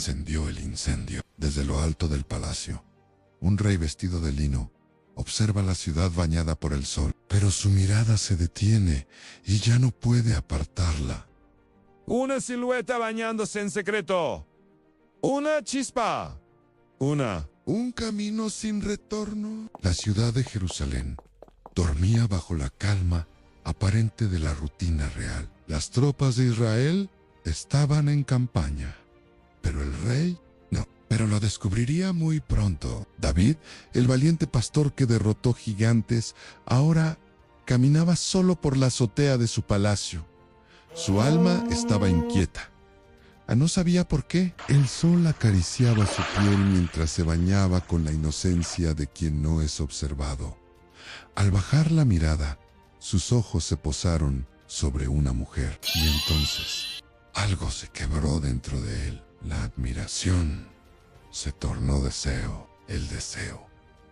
encendió el incendio. Desde lo alto del palacio, un rey vestido de lino observa la ciudad bañada por el sol, pero su mirada se detiene y ya no puede apartarla. Una silueta bañándose en secreto. Una chispa. Un camino sin retorno. La ciudad de Jerusalén dormía bajo la calma aparente de la rutina real. Las tropas de Israel estaban en campaña, pero el rey no. Pero lo descubriría muy pronto. David, el valiente pastor que derrotó gigantes, ahora caminaba solo por la azotea de su palacio. Su alma estaba inquieta. No sabía por qué. El sol acariciaba su piel mientras se bañaba con la inocencia de quien no es observado. Al bajar la mirada, sus ojos se posaron sobre una mujer. Y entonces, algo se quebró dentro de él. La admiración se tornó deseo. El deseo,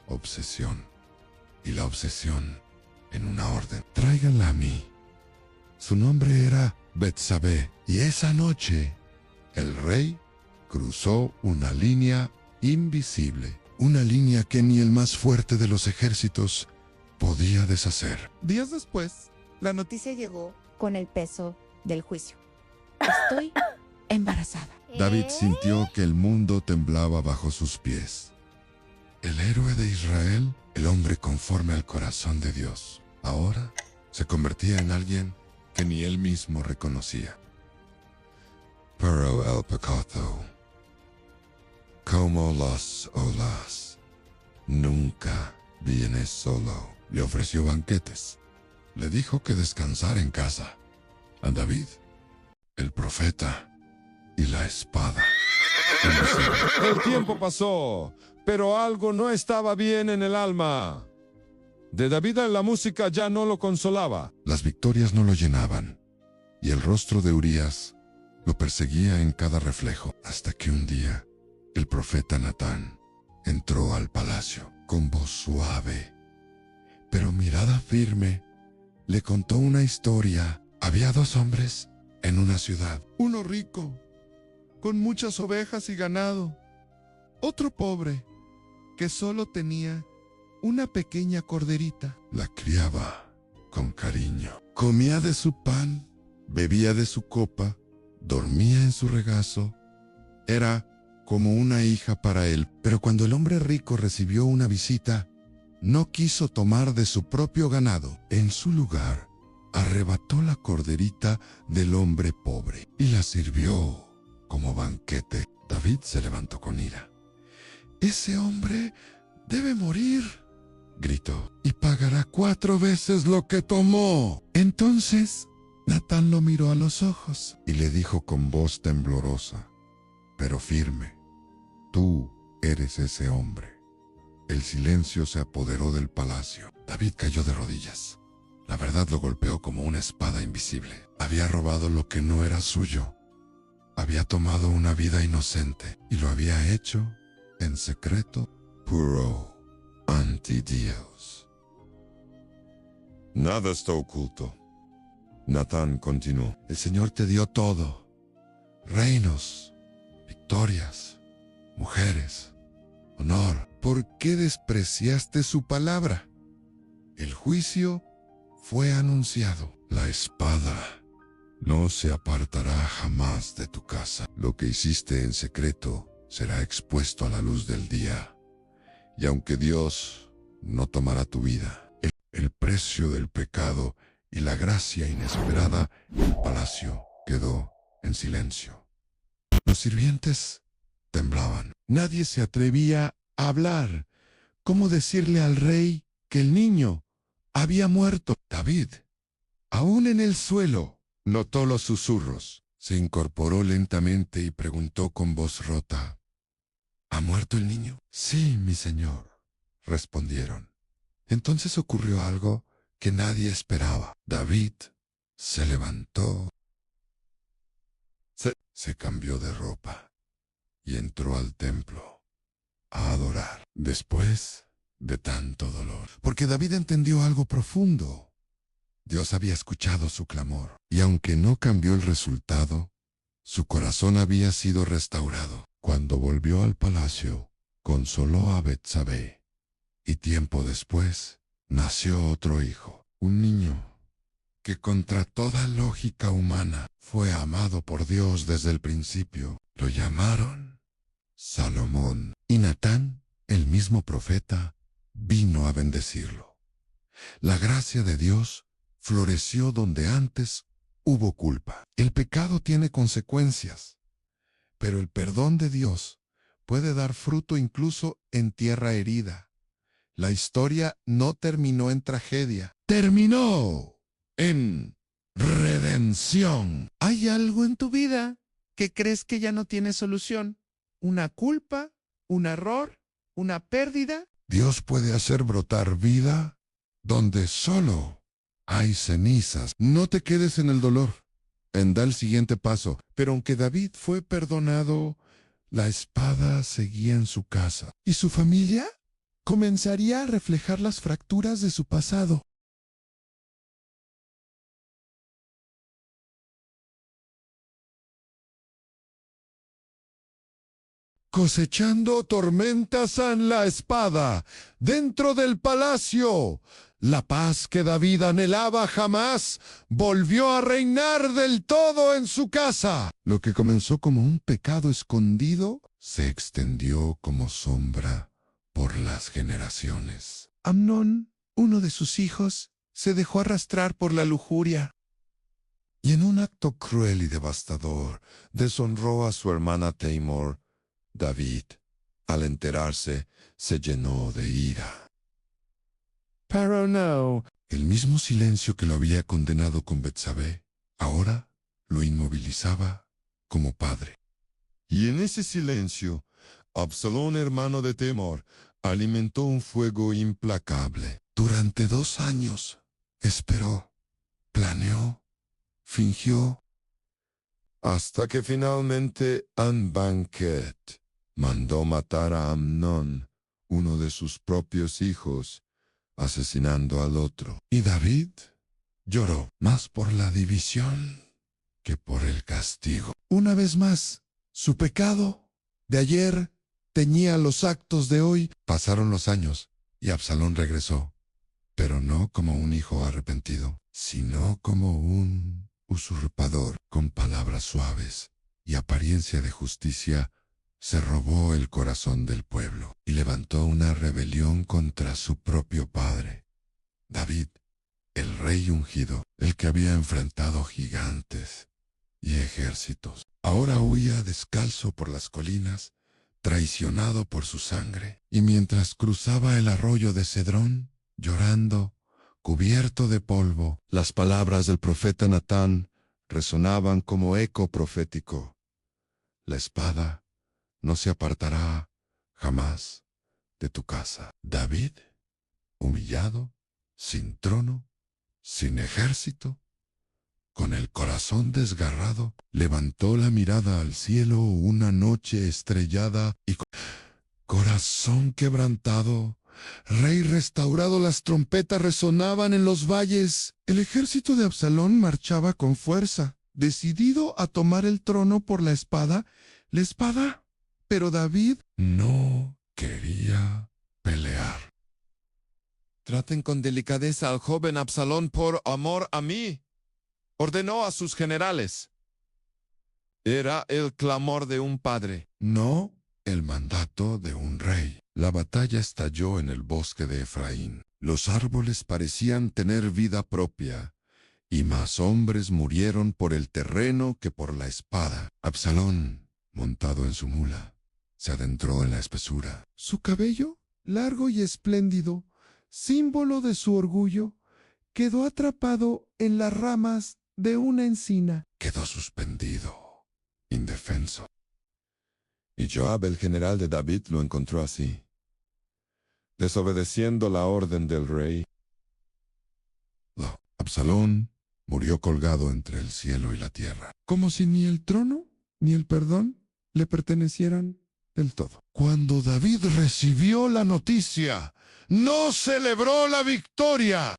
obsesión. Y la obsesión en una orden. Tráiganla a mí. Su nombre era Betsabé. Y esa noche, el rey cruzó una línea invisible. Una línea que ni el más fuerte de los ejércitos podía deshacer. Días después, la noticia Llegó con el peso del juicio. Estoy embarazada. David sintió que el mundo temblaba bajo sus pies. El héroe de Israel, el hombre conforme al corazón de Dios, ahora se convertía en alguien que ni él mismo reconocía. Pero el pecado, como las olas, nunca viene solo. Le ofreció banquetes. Le dijo que descansara en casa. A David, el profeta y la espada. El tiempo pasó, pero algo no estaba bien en el alma. De David la música ya no lo consolaba. Las victorias no lo llenaban, y el rostro de Urías lo perseguía en cada reflejo, hasta que un día el profeta Natán entró al palacio. Con voz suave, pero mirada firme, le contó una historia. Había dos hombres en una ciudad. Uno rico, con muchas ovejas y ganado. Otro pobre, que solo tenía una pequeña corderita. La criaba con cariño. Comía de su pan, bebía de su copa, dormía en su regazo. Era como una hija para él. Pero cuando el hombre rico recibió una visita, no quiso tomar de su propio ganado. En su lugar, arrebató la corderita del hombre pobre y la sirvió como banquete. David se levantó con ira. «Ese hombre debe morir», gritó, «y pagará 4 veces lo que tomó». Entonces Natán lo miró a los ojos y le dijo con voz temblorosa, pero firme: «Tú eres ese hombre». El silencio se apoderó del palacio. David cayó de rodillas. La verdad lo golpeó como una espada invisible. Había robado lo que no era suyo. Había tomado una vida inocente y lo había hecho en secreto, puro anti-Dios. Nada está oculto. Natán continuó. El Señor te dio todo: reinos, victorias, mujeres, honor. ¿Por qué despreciaste su palabra? El juicio fue anunciado. La espada no se apartará jamás de tu casa. Lo que hiciste en secreto será expuesto a la luz del día. Y aunque Dios no tomará tu vida, el precio del pecado y la gracia inesperada, el palacio quedó en silencio. Los sirvientes temblaban. Nadie se atrevía a hablar. ¿Cómo decirle al rey que el niño había muerto? David, aún en el suelo, notó los susurros. Se incorporó lentamente y preguntó con voz rota: ¿Ha muerto el niño? Sí, mi señor, respondieron. Entonces ocurrió algo que nadie esperaba. David se levantó, se cambió de ropa y entró al templo a adorar. Después de tanto dolor, porque David entendió algo profundo. Dios había escuchado su clamor, y aunque no cambió el resultado, su corazón había sido restaurado. Cuando volvió al palacio, consoló a Betsabé, y tiempo después nació otro hijo, un niño que contra toda lógica humana fue amado por Dios desde el principio. Lo llamaron Salomón, y Natán, el mismo profeta, vino a bendecirlo. La gracia de Dios floreció donde antes hubo culpa. El pecado tiene consecuencias, pero el perdón de Dios puede dar fruto incluso en tierra herida. La historia no terminó en tragedia. Terminó en redención. ¿Hay algo en tu vida que crees que ya no tiene solución? ¿Una culpa? ¿Un error? ¿Una pérdida? Dios puede hacer brotar vida donde solo hay cenizas. No te quedes en el dolor. Da el siguiente paso. Pero aunque David fue perdonado, la espada seguía en su casa. ¿Y su familia? Comenzaría a reflejar las fracturas de su pasado. Cosechando tormentas en la espada, dentro del palacio. La paz que David anhelaba jamás volvió a reinar del todo en su casa. Lo que comenzó como un pecado escondido se extendió como sombra por las generaciones. Amnón, uno de sus hijos, se dejó arrastrar por la lujuria. Y en un acto cruel y devastador, deshonró a su hermana Tamar. David, al enterarse, se llenó de ira. Pero no. El mismo silencio que lo había condenado con Betsabé, ahora lo inmovilizaba como padre. Y en ese silencio, Absalón, hermano de Tamar, alimentó un fuego implacable. Durante 2 años, esperó, planeó, fingió, hasta que finalmente Anbanket mandó matar a Amnón, uno de sus propios hijos, asesinando al otro. Y David lloró más por la división que por el castigo. Una vez más, su pecado de ayer teñía los actos de hoy. Pasaron los años y Absalón regresó, pero no como un hijo arrepentido, sino como un usurpador. Con palabras suaves y apariencia de justicia, se robó el corazón del pueblo y levantó una rebelión contra su propio padre. David, el rey ungido, el que había enfrentado gigantes y ejércitos, ahora huía descalzo por las colinas, traicionado por su sangre, y mientras cruzaba el arroyo de Cedrón, llorando, cubierto de polvo, las palabras del profeta Natán resonaban como eco profético. La espada no se apartará jamás de tu casa. David, humillado, sin trono, sin ejército, con el corazón desgarrado, levantó la mirada al cielo una noche estrellada y corazón quebrantado, rey restaurado, las trompetas resonaban en los valles. El ejército de Absalón marchaba con fuerza, decidido a tomar el trono por la espada. Pero David no quería pelear. Traten con delicadeza al joven Absalón por amor a mí, ordenó a sus generales. Era el clamor de un padre, no el mandato de un rey. La batalla estalló en el bosque de Efraín. Los árboles parecían tener vida propia, y más hombres murieron por el terreno que por la espada. Absalón, montado en su mula, se adentró en la espesura. Su cabello, largo y espléndido, símbolo de su orgullo, quedó atrapado en las ramas de una encina. Quedó suspendido, indefenso. Y Joab, el general de David, lo encontró así, desobedeciendo la orden del rey. Absalón murió colgado entre el cielo y la tierra, como si ni el trono ni el perdón le pertenecieran del todo. Cuando David recibió la noticia, no celebró la victoria.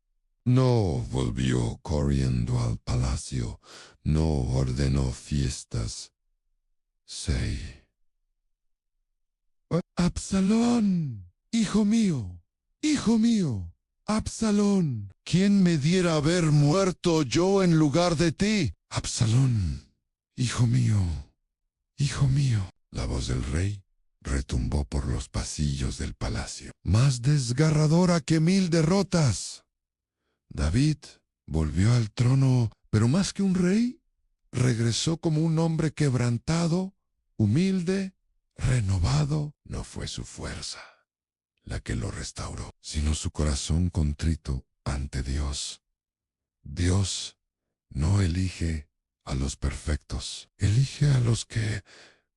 No volvió corriendo al palacio, no ordenó fiestas. 6. Absalón, hijo mío, hijo mío, Absalón, ¿quién me diera haber muerto yo en lugar de ti? Absalón, hijo mío, hijo mío. La voz del rey retumbó por los pasillos del palacio, Más desgarradora que 1000 derrotas. David volvió al trono, pero más que un rey, regresó como un hombre quebrantado, humilde, renovado. No fue su fuerza la que lo restauró, sino su corazón contrito ante Dios. Dios no elige a los perfectos, elige a los que,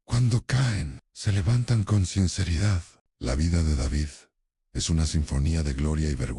cuando caen, se levantan con sinceridad. La vida de David es una sinfonía de gloria y vergüenza.